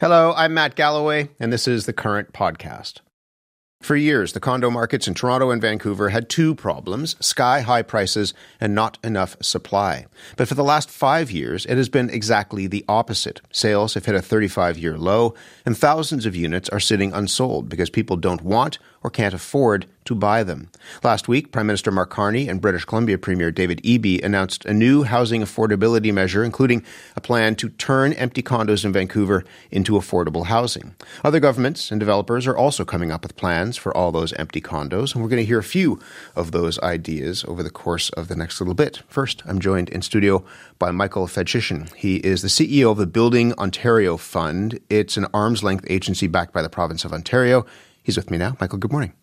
Hello, I'm Matt Galloway, and this is the Current Podcast. For years, the condo markets in Toronto and Vancouver had two problems: sky-high prices and not enough supply. But for the last 5 years, it has been exactly the opposite. Sales have hit a 35-year low, and thousands of units are sitting unsold because people don't want or can't afford to buy them. Last week, Prime Minister Mark Carney and British Columbia Premier David Eby announced a new housing affordability measure, including a plan to turn empty condos in Vancouver into affordable housing. Other governments and developers are also coming up with plans for all those empty condos, and we're going to hear a few of those ideas over the course of the next little bit. First, I'm joined in studio by Michael Fedshishin. He is the CEO of the Building Ontario Fund. It's an arm's-length agency backed by the province of Ontario. He's with me now. Michael, good morning.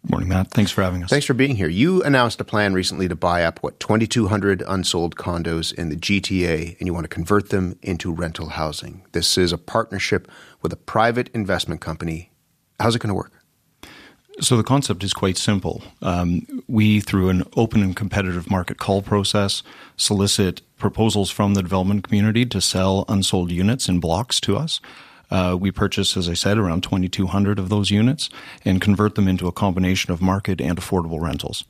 Good morning, Matt. Thanks for having us. Thanks for being here. You announced a plan recently to buy up, 2,200 unsold condos in the GTA, and you want to convert them into rental housing. This is a partnership with a private investment company. How's it going to work? So the concept is quite simple. We, through an open and competitive market call process, solicit proposals from the development community to sell unsold units in blocks to us. We purchase, as I said, around 2,200 of those units and convert them into a combination of market and affordable rentals.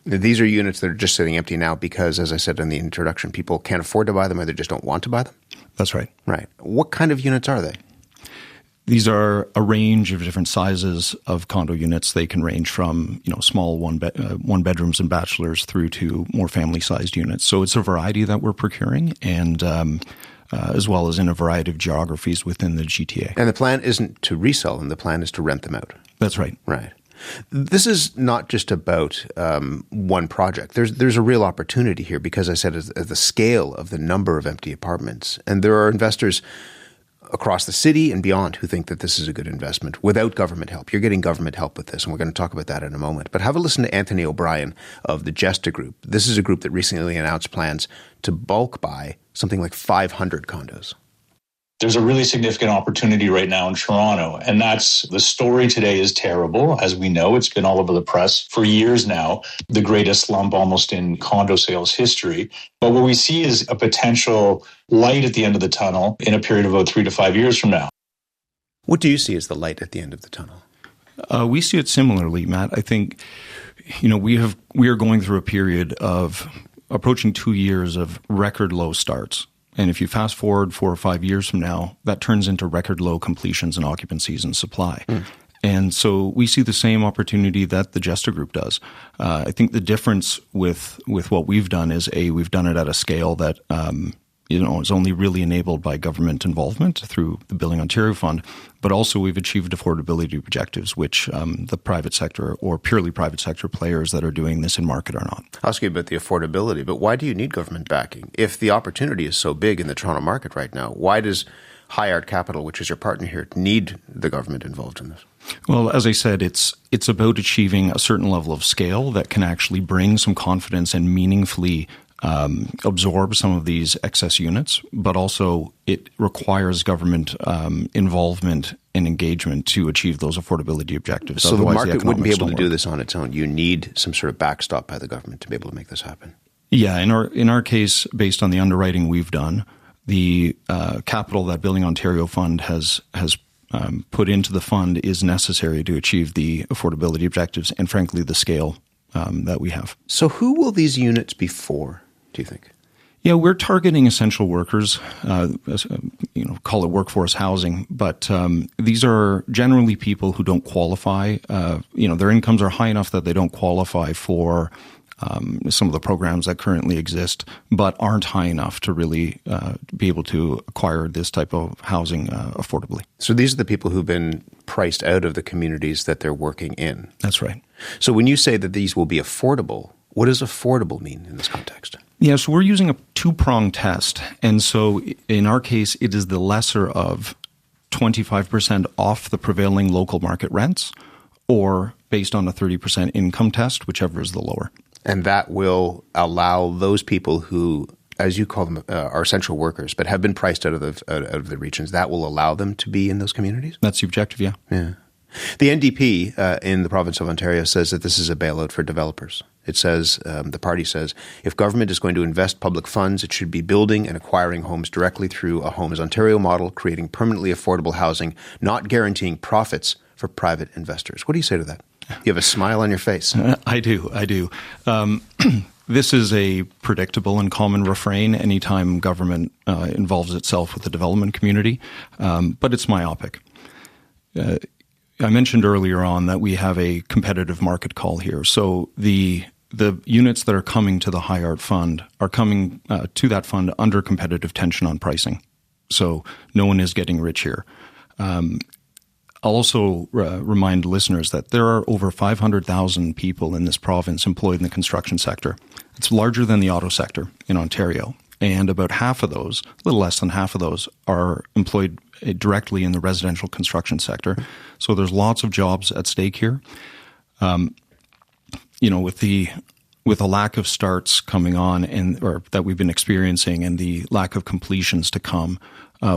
These are units that are just sitting empty now because, as I said in the introduction, people can't afford to buy them or they just don't want to buy them? That's right. Right. What kind of units are they? These are a range of different sizes of condo units. They can range from, small one bedrooms and bachelors through to more family-sized units. So it's a variety that we're procuring, and as well as in a variety of geographies within the GTA. And the plan isn't to resell them. The plan is to rent them out. That's right. Right. This is not just about one project. There's a real opportunity here because I said as the scale of the number of empty apartments. And there are investors across the city and beyond who think that this is a good investment without government help. You're getting government help with this, and we're going to talk about that in a moment. But have a listen to Anthony O'Brien of the Jesta Group. This is a group that recently announced plans to bulk buy something like 500 condos. There's a really significant opportunity right now in Toronto, and that's the story today is terrible. As we know, it's been all over the press for years now, the greatest slump almost in condo sales history. But what we see is a potential light at the end of the tunnel in a period of about 3 to 5 years from now. What do you see as the light at the end of the tunnel? We see it similarly, Matt. I think, we are going through a period of approaching 2 years of record low starts. And if you fast forward 4 or 5 years from now, that turns into record low completions and occupancies and supply. And so we see the same opportunity that the Jesta Group does. I think the difference with what we've done is, we've done it at a scale that is only really enabled by government involvement through the Building Ontario Fund, but also we've achieved affordability objectives, which the private sector or purely private sector players that are doing this in market are not. I'll ask you about the affordability, but why do you need government backing? If the opportunity is so big in the Toronto market right now, why does High Art Capital, which is your partner here, need the government involved in this? Well, as I said, it's about achieving a certain level of scale that can actually bring some confidence and meaningfully absorb some of these excess units, but also it requires government involvement and engagement to achieve those affordability objectives. So Otherwise, the market wouldn't be able to do this on its own. You need some sort of backstop by the government to be able to make this happen. Yeah, in our case, based on the underwriting we've done, the capital that Building Ontario Fund has put into the fund is necessary to achieve the affordability objectives and, frankly, the scale that we have. So who will these units be for, do you think? Yeah, we're targeting essential workers, call it workforce housing, but these are generally people who don't qualify. Their incomes are high enough that they don't qualify for some of the programs that currently exist, but aren't high enough to really be able to acquire this type of housing affordably. So these are the people who've been priced out of the communities that they're working in. That's right. So when you say that these will be affordable, what does affordable mean in this context? Yeah, so we're using a two-pronged test. And so in our case, it is the lesser of 25% off the prevailing local market rents, or based on a 30% income test, whichever is the lower. And that will allow those people who, as you call them, are essential workers, but have been priced out of the regions, that will allow them to be in those communities? That's the objective, yeah. Yeah. The NDP in the province of Ontario says that this is a bailout for developers. It says, the party says, if government is going to invest public funds, it should be building and acquiring homes directly through a Homes Ontario model, creating permanently affordable housing, not guaranteeing profits for private investors. What do you say to that? You have a smile on your face. I do. This is a predictable and common refrain anytime government involves itself with the development community, but it's myopic. I mentioned earlier on that we have a competitive market call here. So the units that are coming to the High Art Fund are coming to that fund under competitive tension on pricing. So no one is getting rich here. I'll also remind listeners that there are over 500,000 people in this province employed in the construction sector. It's larger than the auto sector in Ontario. And about half of those, a little less than half of those, are employed directly in the residential construction sector. So there's lots of jobs at stake here. With the lack of starts coming on or that we've been experiencing and the lack of completions to come,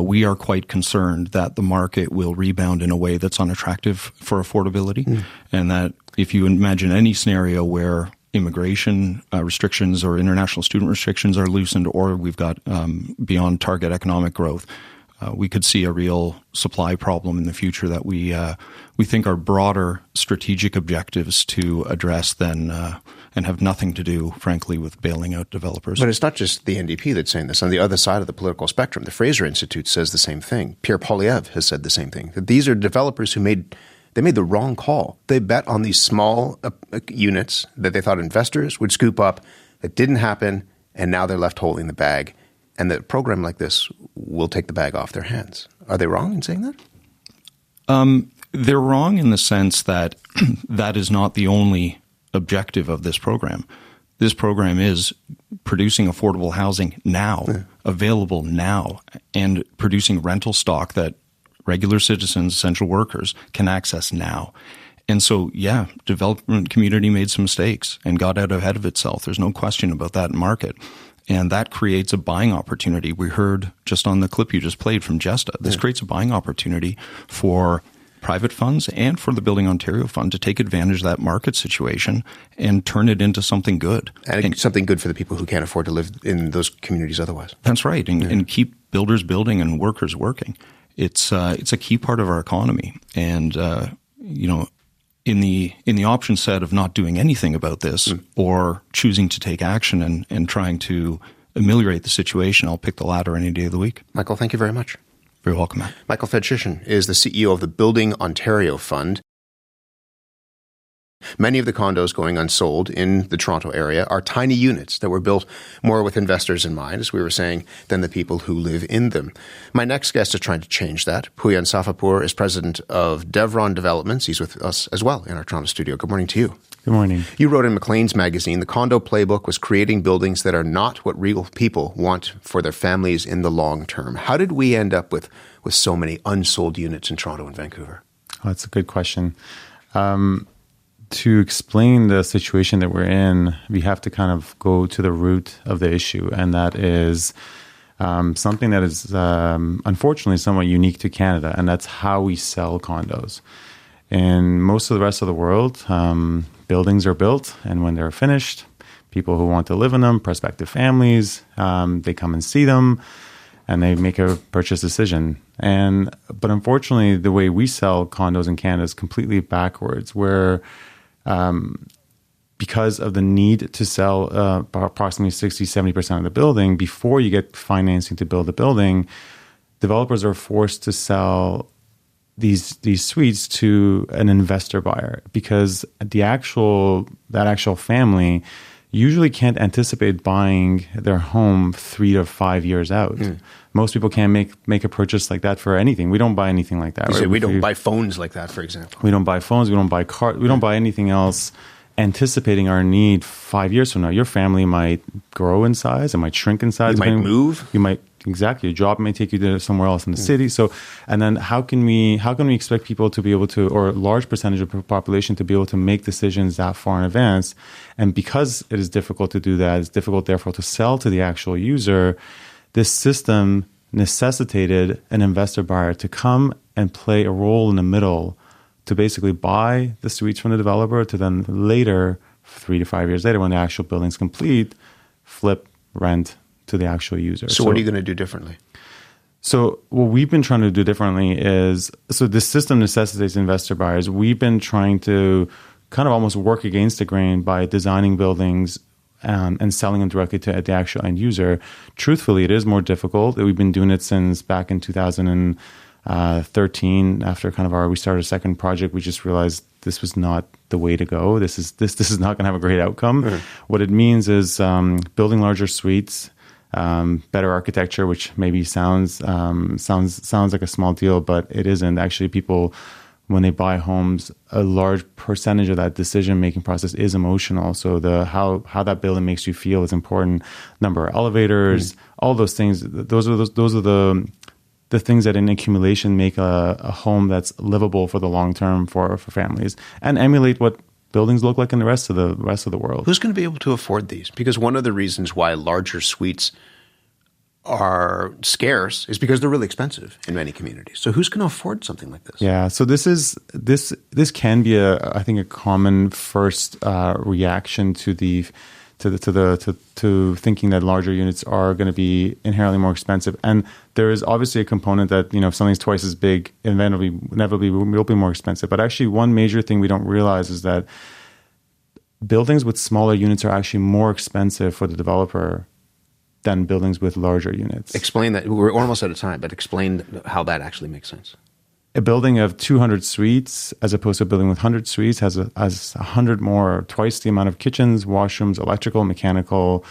we are quite concerned that the market will rebound in a way that's unattractive for affordability. And that if you imagine any scenario where immigration restrictions or international student restrictions are loosened, or we've got beyond target economic growth, we could see a real supply problem in the future that we think are broader strategic objectives to address than and have nothing to do, frankly, with bailing out developers. But it's not just the NDP that's saying this. On the other side of the political spectrum, the Fraser Institute says the same thing. Pierre Poilievre has said the same thing. That these are developers who made the wrong call. They bet on these small units that they thought investors would scoop up. That didn't happen, and now they're left holding the bag. And that a program like this will take the bag off their hands. Are they wrong in saying that? They're wrong in the sense that that is not the only objective of this program. This program is producing affordable housing now, available now, and producing rental stock that regular citizens, essential workers, can access now. And so, development community made some mistakes and got out ahead of itself. There's no question about that market. And that creates a buying opportunity. We heard just on the clip you just played from Jesta. This creates a buying opportunity for private funds and for the Building Ontario Fund to take advantage of that market situation and turn it into something good. And something good for the people who can't afford to live in those communities otherwise. That's right. And keep builders building and workers working. It's a key part of our economy. And, in the option set of not doing anything about this or choosing to take action and trying to ameliorate the situation, I'll pick the latter any day of the week. Michael, thank you very much. Very welcome, Matt. Michael Fedshishin is the CEO of the Building Ontario Fund. Many of the condos going unsold in the Toronto area are tiny units that were built more with investors in mind, as we were saying, than the people who live in them. My next guest is trying to change that. Puyan Safapur is president of Devron Developments. He's with us as well in our Toronto studio. Good morning to you. Good morning. You wrote in Maclean's magazine, the condo playbook was creating buildings that are not what real people want for their families in the long term. How did we end up with so many unsold units in Toronto and Vancouver? Oh, that's a good question. To explain the situation that we're in, we have to kind of go to the root of the issue, and that is something that is unfortunately somewhat unique to Canada, and that's how we sell condos. In most of the rest of the world, buildings are built, and when they're finished, people who want to live in them, prospective families, they come and see them, and they make a purchase decision. But unfortunately, the way we sell condos in Canada is completely backwards, where because of the need to sell approximately 60-70% of the building before you get financing to build the building, developers are forced to sell these suites to an investor buyer, because that actual family usually can't anticipate buying their home 3 to 5 years out. Most people can't make a purchase like that for anything. We don't buy anything like that. Right? We don't buy phones like that, for example. We don't buy phones. We don't buy cars. We don't buy anything else anticipating our need 5 years from now. Your family might grow in size. It might shrink in size. You might move. You might, exactly. Your job may take you to somewhere else in the city. So, and then how can we expect people to be able to, or a large percentage of the population to be able to make decisions that far in advance? And because it is difficult to do that, it's difficult, therefore, to sell to the actual user. This system necessitated an investor buyer to come and play a role in the middle to basically buy the suites from the developer to then later 3 to 5 years later, when the actual building's complete, flip, rent to the actual user. So what are you going to do differently? So what we've been trying to do differently is, so this system necessitates investor buyers. We've been trying to kind of almost work against the grain by designing buildings and selling them directly to the actual end user. Truthfully, it is more difficult. We've been doing it since back in 2013. After we started a second project, we just realized this was not the way to go. This is not going to have a great outcome. Mm-hmm. What it means is building larger suites, better architecture, which maybe sounds like a small deal, but it isn't. Actually, people, when they buy homes, a large percentage of that decision-making process is emotional. So how that building makes you feel is important. Number of elevators, all those things. Those are the things that in accumulation make a home that's livable for the long term for families and emulate what buildings look like in the rest of the world. Who's going to be able to afford these? Because one of the reasons why larger suites are scarce is because they're really expensive in many communities. So who's going to afford something like this? Yeah, so this can be I think a common first reaction to thinking that larger units are going to be inherently more expensive. And there is obviously a component that, if something's twice as big, inevitably will be more expensive. But actually, one major thing we don't realize is that buildings with smaller units are actually more expensive for the developer than buildings with larger units. Explain that. We're almost out of time, but explain how that actually makes sense. A building of 200 suites, as opposed to a building with 100 suites, has 100 more, twice the amount of kitchens, washrooms, electrical, mechanical,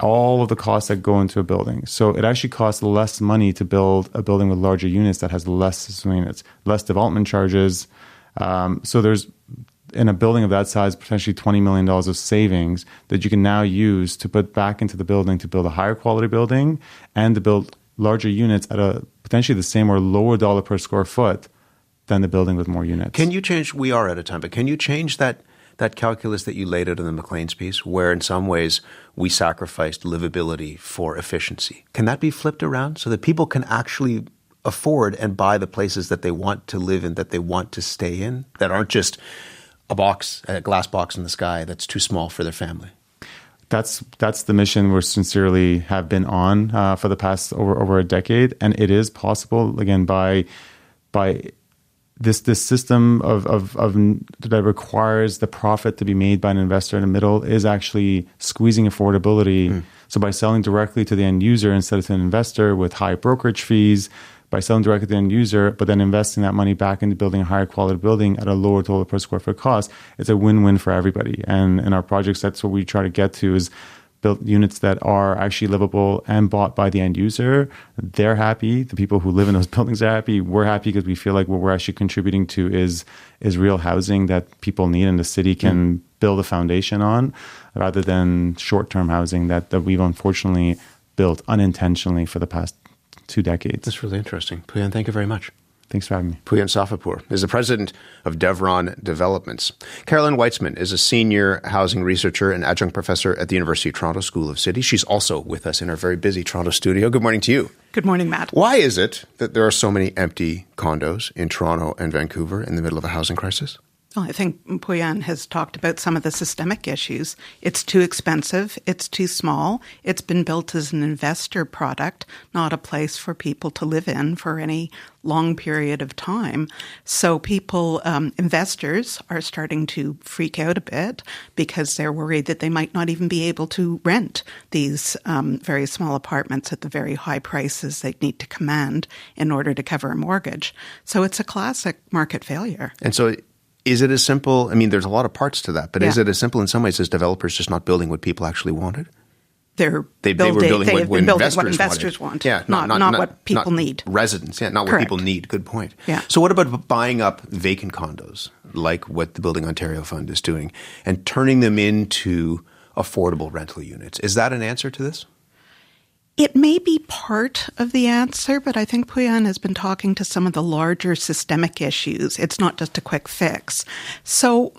all of the costs that go into a building. So it actually costs less money to build a building with larger units that has less units, less development charges. So there's, in a building of that size, potentially $20 million of savings that you can now use to put back into the building to build a higher quality building and to build larger units at a potentially the same or lower dollar per square foot than the building with more units. Can you change, we are out of time, but can you change that calculus that you laid out in the McLean's piece, where in some ways we sacrificed livability for efficiency? Can that be flipped around so that people can actually afford and buy the places that they want to live in, that they want to stay in, that aren't just a glass box in the sky that's too small for their family? That's the mission we sincerely have been on for the past over a decade, and it is possible again by this system of that requires the profit to be made by an investor in the middle is actually squeezing affordability. So by selling directly to the end user instead of to an investor with high brokerage fees, by selling directly to the end user, but then investing that money back into building a higher quality building at a lower total per square foot cost, it's a win-win for everybody. And in our projects, that's what we try to get to, is build units that are actually livable and bought by the end user. They're happy. The people who live in those buildings are happy. We're happy because we feel like what we're actually contributing to is real housing that people need and the city can build a foundation on, rather than short-term housing that we've unfortunately built unintentionally for the past 2 decades. That's really interesting. Puyan, thank you very much. Thanks for having me. Puyan Safapur is the president of Devron Developments. Carolyn Weitzman is a senior housing researcher and adjunct professor at the University of Toronto School of City. She's also with us in our very busy Toronto studio. Good morning to you. Good morning, Matt. Why is it that there are so many empty condos in Toronto and Vancouver in the middle of a housing crisis? Well, I think Puyan has talked about some of the systemic issues. It's too expensive. It's too small. It's been built as an investor product, not a place for people to live in for any long period of time. So people, investors are starting to freak out a bit because they're worried that they might not even be able to rent these very small apartments at the very high prices they need to command in order to cover a mortgage. So it's a classic market failure. And so is it as simple? I mean, there's a lot of parts to that, but is it as simple in some ways as developers just not building what people actually wanted? They were building what investors want, not what people need. Residents, not what people need. Good point. Yeah. So what about buying up vacant condos, like what the Building Ontario Fund is doing, and turning them into affordable rental units? Is that an answer to this? It may be part of the answer, but I think Puyan has been talking to some of the larger systemic issues. It's not just a quick fix. So,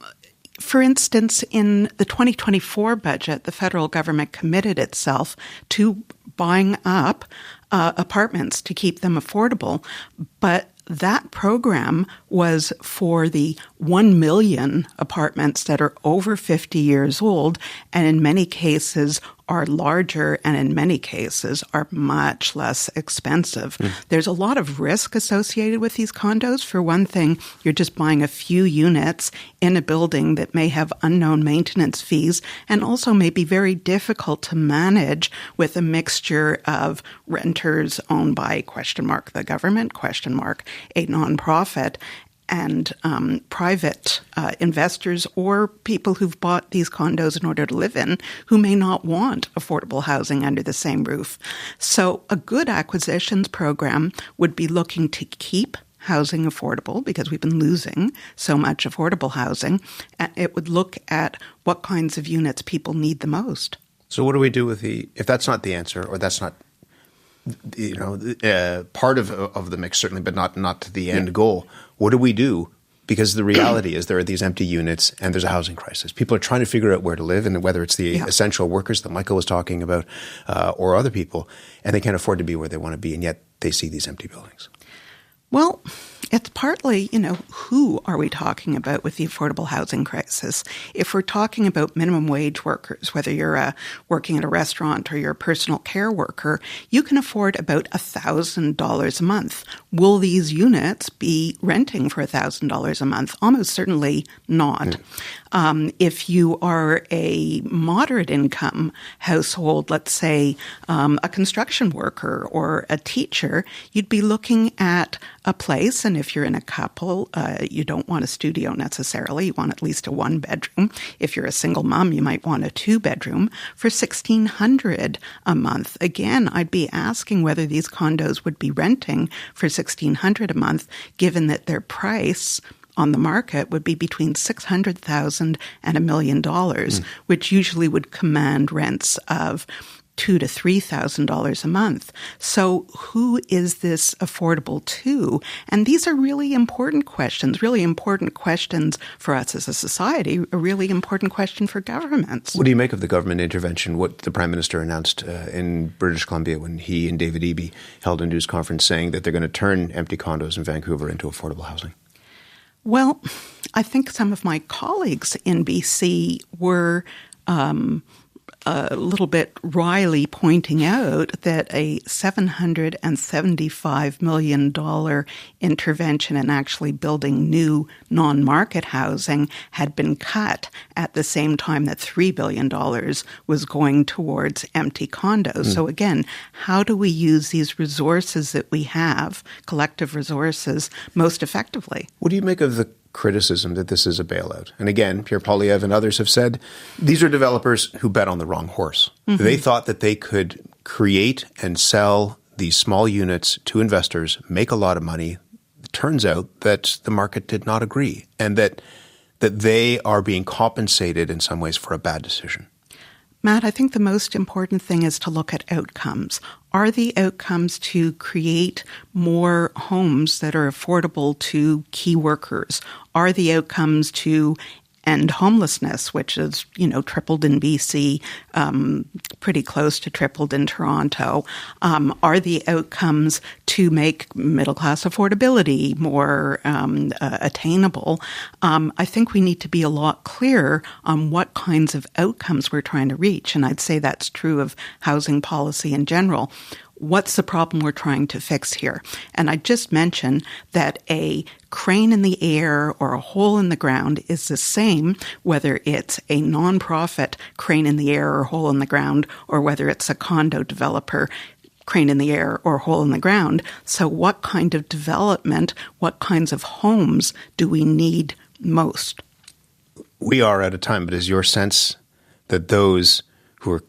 for instance, in the 2024 budget, the federal government committed itself to buying up apartments to keep them affordable, but that program was for the 1 million apartments that are over 50 years old, and in many cases are larger, and in many cases are much less expensive. There's a lot of risk associated with these condos. For one thing, you're just buying a few units in a building that may have unknown maintenance fees and also may be very difficult to manage with a mixture of renters owned by the government, a nonprofit, and private investors or people who've bought these condos in order to live in who may not want affordable housing under the same roof. So a good acquisitions program would be looking to keep housing affordable because we've been losing so much affordable housing. And it would look at what kinds of units people need the most. So what do we do with if that's not the answer, or that's not part of the mix, certainly, but not to the end goal? What do we do? Because the reality is there are these empty units and there's a housing crisis. People are trying to figure out where to live, and whether it's the essential workers that Michael was talking about or other people, and they can't afford to be where they want to be, and yet they see these empty buildings. Well, it's partly, who are we talking about with the affordable housing crisis? If we're talking about minimum wage workers, whether you're working at a restaurant or you're a personal care worker, you can afford about $1,000 a month. Will these units be renting for $1,000 a month? Almost certainly not. If you are a moderate income household, let's say a construction worker or a teacher, you'd be looking at a place, and if you're in a couple, you don't want a studio necessarily. You want at least a 1-bedroom. If you're a single mom, you might want a 2-bedroom for $1,600 a month. Again, I'd be asking whether these condos would be renting for $1,600 a month, given that their price on the market would be between $600,000 and $1 million, which usually would command rents of $2,000 to $3,000 a month. So who is this affordable to? And these are really important questions for us as a society, a really important question for governments. What do you make of the government intervention, what the Prime Minister announced in British Columbia when he and David Eby held a news conference saying that they're going to turn empty condos in Vancouver into affordable housing? Well, I think some of my colleagues in BC were a little bit wryly pointing out that a $775 million intervention in actually building new non-market housing had been cut at the same time that $3 billion was going towards empty condos. So again, how do we use these resources that we have, collective resources, most effectively? What do you make of the criticism that this is a bailout? And again, Pierre Poilievre and others have said these are developers who bet on the wrong horse. They thought that they could create and sell these small units to investors, make a lot of money. It turns out that the market did not agree, and that they are being compensated in some ways for a bad decision. Matt, I think the most important thing is to look at outcomes. Are the outcomes to create more homes that are affordable to key workers? Are the outcomes to end homelessness, which is, tripled in BC, pretty close to tripled in Toronto? Are the outcomes to make middle-class affordability more attainable? I think we need to be a lot clearer on what kinds of outcomes we're trying to reach, and I'd say that's true of housing policy in general. What's the problem we're trying to fix here? And I just mentioned that a crane in the air or a hole in the ground is the same whether it's a nonprofit crane in the air or hole in the ground, or whether it's a condo developer crane in the air or hole in the ground. So what kind of development, what kinds of homes do we need most? We are out of time, but is your sense that those who are,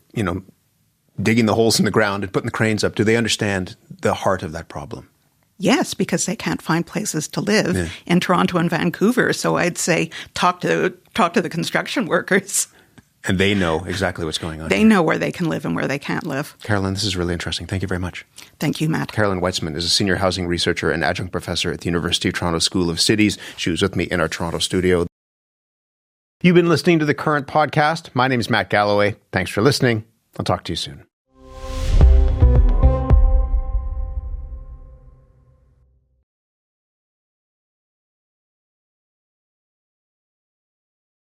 digging the holes in the ground and putting the cranes up, do they understand the heart of that problem? Yes, because they can't find places to live in Toronto and Vancouver. So I'd say talk to the construction workers. And they know exactly what's going on. They know where they can live and where they can't live. Carolyn, this is really interesting. Thank you very much. Thank you, Matt. Carolyn Weitzman is a senior housing researcher and adjunct professor at the University of Toronto School of Cities. She was with me in our Toronto studio. You've been listening to The Current Podcast. My name is Matt Galloway. Thanks for listening. I'll talk to you soon.